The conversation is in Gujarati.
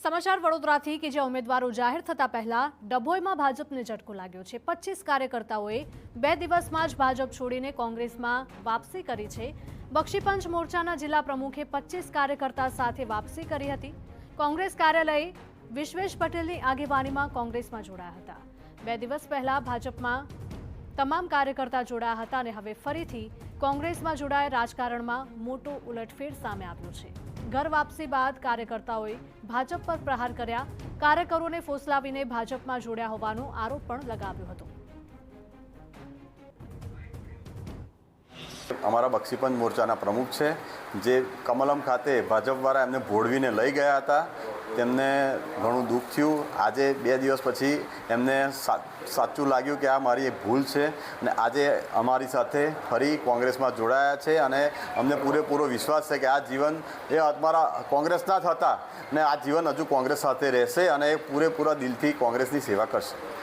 સમાચાર વડોદરાથી કે જે ઉમેદવારો જાહેર થતા પહેલા ડભોઈમાં ભાજપને ઝટકો લાગ્યો છે। 25 કાર્યકર્તાઓએ 2 દિવસમાં જ ભાજપ છોડીને કોંગ્રેસમાં વાપસી કરી છે। બક્ષીપંચ મોરચાના જિલ્લા પ્રમુખે 25 કાર્યકર્તા સાથે વાપસી કરી હતી। કોંગ્રેસ કાર્યાલય વિશ્વેશ પટેલની આગેવાનીમાં કોંગ્રેસમાં જોડાયા હતા। 2 દિવસ પહેલા ભાજપમાં તમામ કાર્યકર્તા જોડાયા હતા અને હવે ફરીથી કોંગ્રેસમાં જોડાયા। રાજકારણમાં મોટો ઉલટફેર સામે આવ્યો છે। ઘર વાપસી બાદ કાર્યકર્તાઓએ ભાજપ પર પ્રહાર કર્યા। કાર્યકરોને ફોસલાવીને ભાજપમાં જોડ્યા હોવાનો આરોપ પણ લગાવ્યો હતો। અમારા બક્ષીપંચ મોરચાના પ્રમુખ છે, જે કમલમ ખાતે ભાજપવાળા એમને ભોળવીને લઈ ગયા હતા। તેમને ઘણું દુઃખ થયું। આજે 2 દિવસ પછી એમને સાચું લાગ્યું કે આ મારી એક ભૂલ છે અને આજે અમારી સાથે ફરી કોંગ્રેસમાં જોડાયા છે અને અમને પૂરેપૂરો વિશ્વાસ છે કે આ જીવન એ અમારા કોંગ્રેસના જ હતા અને આ જીવન હજુ કોંગ્રેસ સાથે રહેશે અને પૂરેપૂરા દિલથી કોંગ્રેસની સેવા કરશે।